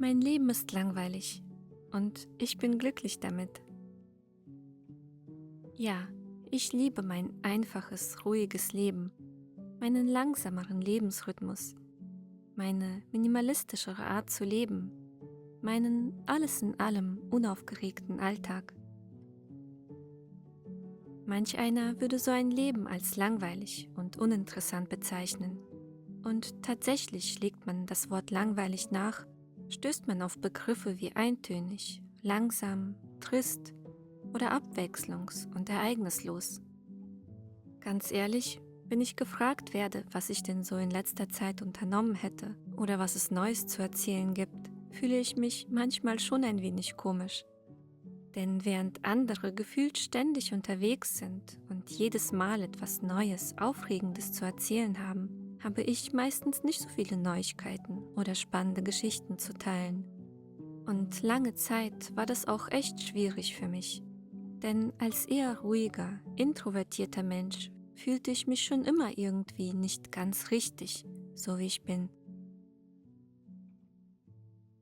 Mein Leben ist langweilig und ich bin glücklich damit. Ja, ich liebe mein einfaches, ruhiges Leben, meinen langsameren Lebensrhythmus, meine minimalistischere Art zu leben, meinen alles in allem unaufgeregten Alltag. Manch einer würde so ein Leben als langweilig und uninteressant bezeichnen. Und tatsächlich legt man das Wort langweilig nach, stößt man auf Begriffe wie eintönig, langsam, trist oder abwechslungs- und ereignislos. Ganz ehrlich, wenn ich gefragt werde, was ich denn so in letzter Zeit unternommen hätte oder was es Neues zu erzählen gibt, fühle ich mich manchmal schon ein wenig komisch. Denn während andere gefühlt ständig unterwegs sind und jedes Mal etwas Neues, Aufregendes zu erzählen haben, habe ich meistens nicht so viele Neuigkeiten oder spannende Geschichten zu teilen. Und lange Zeit war das auch echt schwierig für mich. Denn als eher ruhiger, introvertierter Mensch fühlte ich mich schon immer irgendwie nicht ganz richtig, so wie ich bin.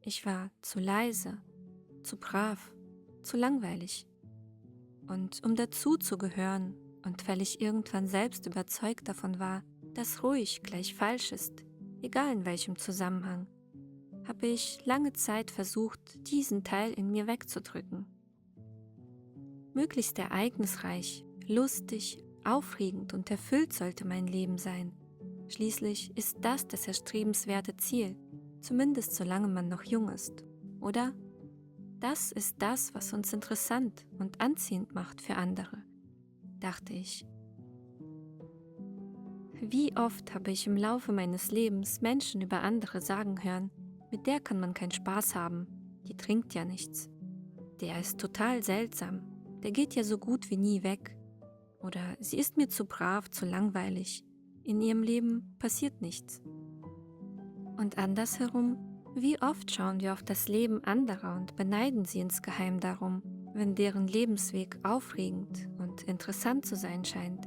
Ich war zu leise, zu brav, zu langweilig. Und um dazu zu gehören und weil ich irgendwann selbst überzeugt davon war, dass ruhig gleich falsch ist, egal in welchem Zusammenhang, habe ich lange Zeit versucht, diesen Teil in mir wegzudrücken. Möglichst ereignisreich, lustig, aufregend und erfüllt sollte mein Leben sein. Schließlich ist das erstrebenswerte Ziel, zumindest solange man noch jung ist, oder? Das ist das, was uns interessant und anziehend macht für andere, dachte ich. Wie oft habe ich im Laufe meines Lebens Menschen über andere sagen hören, mit der kann man keinen Spaß haben, die trinkt ja nichts. Der ist total seltsam, der geht ja so gut wie nie weg. Oder sie ist mir zu brav, zu langweilig, in ihrem Leben passiert nichts. Und andersherum, wie oft schauen wir auf das Leben anderer und beneiden sie insgeheim darum, wenn deren Lebensweg aufregend und interessant zu sein scheint.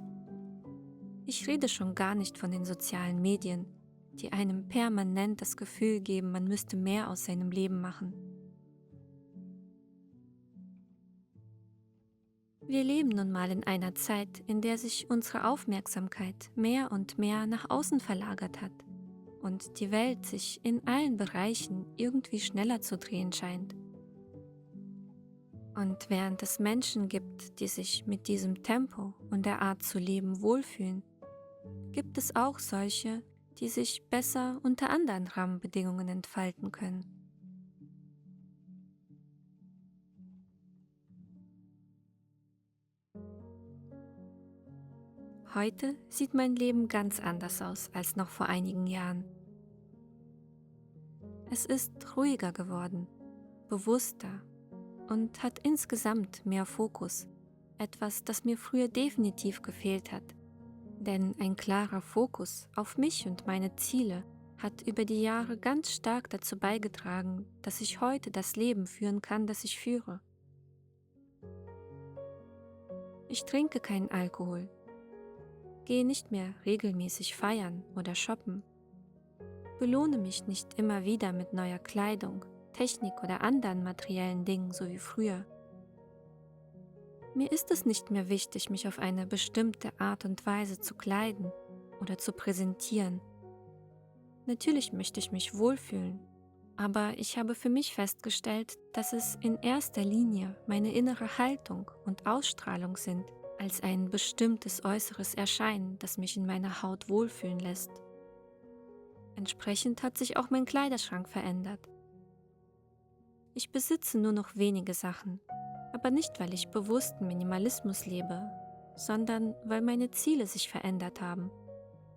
Ich rede schon gar nicht von den sozialen Medien, die einem permanent das Gefühl geben, man müsste mehr aus seinem Leben machen. Wir leben nun mal in einer Zeit, in der sich unsere Aufmerksamkeit mehr und mehr nach außen verlagert hat und die Welt sich in allen Bereichen irgendwie schneller zu drehen scheint. Und während es Menschen gibt, die sich mit diesem Tempo und der Art zu leben wohlfühlen, gibt es auch solche, die sich besser unter anderen Rahmenbedingungen entfalten können. Heute sieht mein Leben ganz anders aus als noch vor einigen Jahren. Es ist ruhiger geworden, bewusster und hat insgesamt mehr Fokus, etwas, das mir früher definitiv gefehlt hat. Denn ein klarer Fokus auf mich und meine Ziele hat über die Jahre ganz stark dazu beigetragen, dass ich heute das Leben führen kann, das ich führe. Ich trinke keinen Alkohol, gehe nicht mehr regelmäßig feiern oder shoppen, belohne mich nicht immer wieder mit neuer Kleidung, Technik oder anderen materiellen Dingen so wie früher. Mir ist es nicht mehr wichtig, mich auf eine bestimmte Art und Weise zu kleiden oder zu präsentieren. Natürlich möchte ich mich wohlfühlen, aber ich habe für mich festgestellt, dass es in erster Linie meine innere Haltung und Ausstrahlung sind, als ein bestimmtes äußeres Erscheinen, das mich in meiner Haut wohlfühlen lässt. Entsprechend hat sich auch mein Kleiderschrank verändert. Ich besitze nur noch wenige Sachen, aber nicht, weil ich bewussten Minimalismus lebe, sondern weil meine Ziele sich verändert haben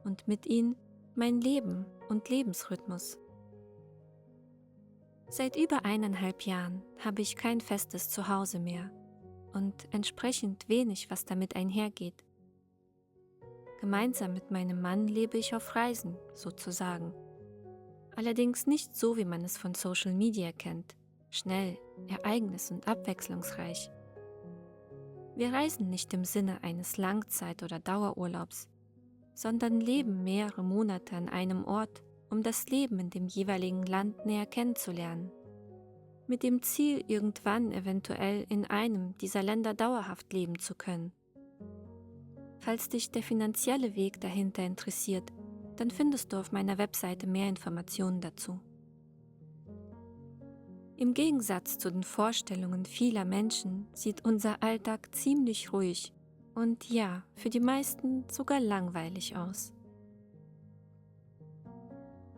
und mit ihnen mein Leben und Lebensrhythmus. Seit über 1,5 Jahren habe ich kein festes Zuhause mehr und entsprechend wenig, was damit einhergeht. Gemeinsam mit meinem Mann lebe ich auf Reisen, sozusagen. Allerdings nicht so, wie man es von Social Media kennt, schnell, ereignis- und abwechslungsreich. Wir reisen nicht im Sinne eines Langzeit- oder Dauerurlaubs, sondern leben mehrere Monate an einem Ort, um das Leben in dem jeweiligen Land näher kennenzulernen mit dem Ziel, irgendwann eventuell in einem dieser Länder dauerhaft leben zu können. Falls dich der finanzielle Weg dahinter interessiert, dann findest du auf meiner Webseite mehr Informationen dazu. Im Gegensatz zu den Vorstellungen vieler Menschen sieht unser Alltag ziemlich ruhig und ja, für die meisten sogar langweilig aus.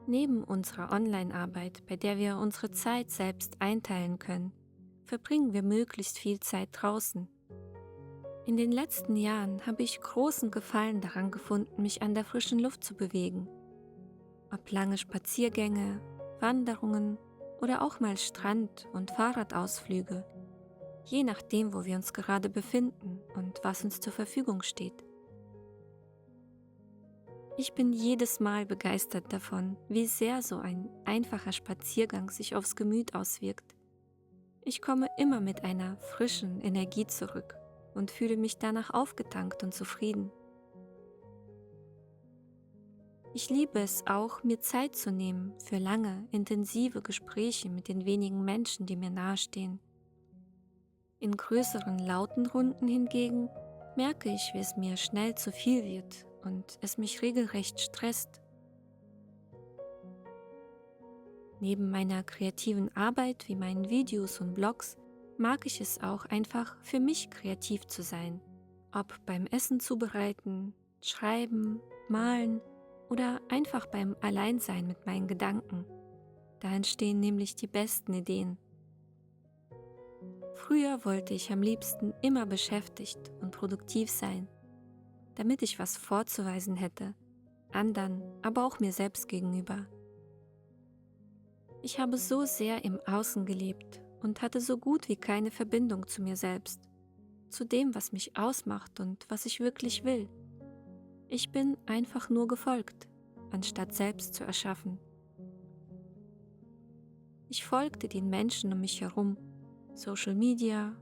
Neben unserer Online-Arbeit, bei der wir unsere Zeit selbst einteilen können, verbringen wir möglichst viel Zeit draußen. In den letzten Jahren habe ich großen Gefallen daran gefunden, mich an der frischen Luft zu bewegen. Ob lange Spaziergänge, Wanderungen oder auch mal Strand- und Fahrradausflüge, je nachdem, wo wir uns gerade befinden und was uns zur Verfügung steht. Ich bin jedes Mal begeistert davon, wie sehr so ein einfacher Spaziergang sich aufs Gemüt auswirkt. Ich komme immer mit einer frischen Energie zurück und fühle mich danach aufgetankt und zufrieden. Ich liebe es auch, mir Zeit zu nehmen für lange, intensive Gespräche mit den wenigen Menschen, die mir nahestehen. In größeren, lauten Runden hingegen merke ich, wie es mir schnell zu viel wird und es mich regelrecht stresst. Neben meiner kreativen Arbeit wie meinen Videos und Blogs mag ich es auch einfach für mich kreativ zu sein. Ob beim Essen zubereiten, schreiben, malen oder einfach beim Alleinsein mit meinen Gedanken. Da entstehen nämlich die besten Ideen. Früher wollte ich am liebsten immer beschäftigt und produktiv sein, damit ich was vorzuweisen hätte, anderen, aber auch mir selbst gegenüber. Ich habe so sehr im Außen gelebt und hatte so gut wie keine Verbindung zu mir selbst, zu dem, was mich ausmacht und was ich wirklich will. Ich bin einfach nur gefolgt, anstatt selbst zu erschaffen. Ich folgte den Menschen um mich herum, Social Media,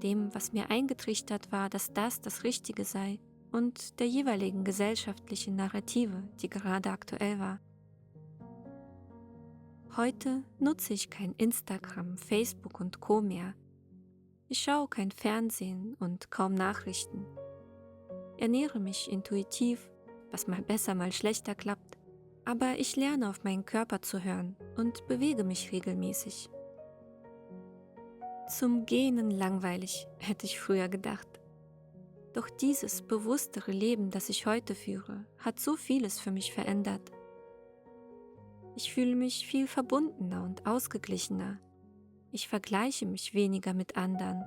dem, was mir eingetrichtert war, dass das Richtige sei und der jeweiligen gesellschaftlichen Narrative, die gerade aktuell war. Heute nutze ich kein Instagram, Facebook und Co. mehr. Ich schaue kein Fernsehen und kaum Nachrichten. Ernähre mich intuitiv, was mal besser, mal schlechter klappt, aber ich lerne auf meinen Körper zu hören und bewege mich regelmäßig. Zum Gähnen langweilig, hätte ich früher gedacht. Doch dieses bewusstere Leben, das ich heute führe, hat so vieles für mich verändert. Ich fühle mich viel verbundener und ausgeglichener. Ich vergleiche mich weniger mit anderen,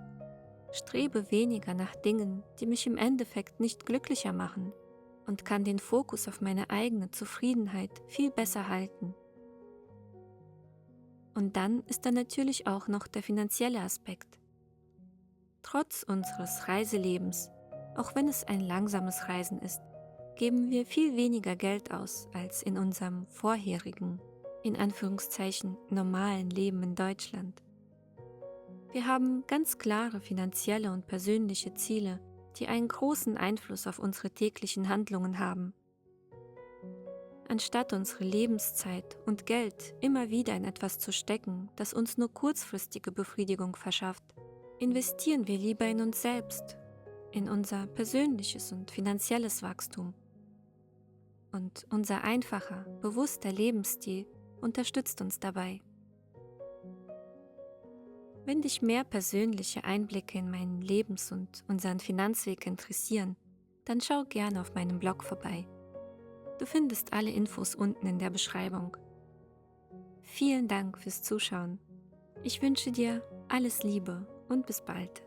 strebe weniger nach Dingen, die mich im Endeffekt nicht glücklicher machen und kann den Fokus auf meine eigene Zufriedenheit viel besser halten. Und dann ist da natürlich auch noch der finanzielle Aspekt. Trotz unseres Reiselebens, auch wenn es ein langsames Reisen ist, geben wir viel weniger Geld aus als in unserem vorherigen, in Anführungszeichen, normalen Leben in Deutschland. Wir haben ganz klare finanzielle und persönliche Ziele, die einen großen Einfluss auf unsere täglichen Handlungen haben. Anstatt unsere Lebenszeit und Geld immer wieder in etwas zu stecken, das uns nur kurzfristige Befriedigung verschafft, investieren wir lieber in uns selbst, in unser persönliches und finanzielles Wachstum. Und unser einfacher, bewusster Lebensstil unterstützt uns dabei. Wenn dich mehr persönliche Einblicke in meinen Lebens- und unseren Finanzweg interessieren, dann schau gerne auf meinem Blog vorbei. Du findest alle Infos unten in der Beschreibung. Vielen Dank fürs Zuschauen. Ich wünsche dir alles Liebe und bis bald.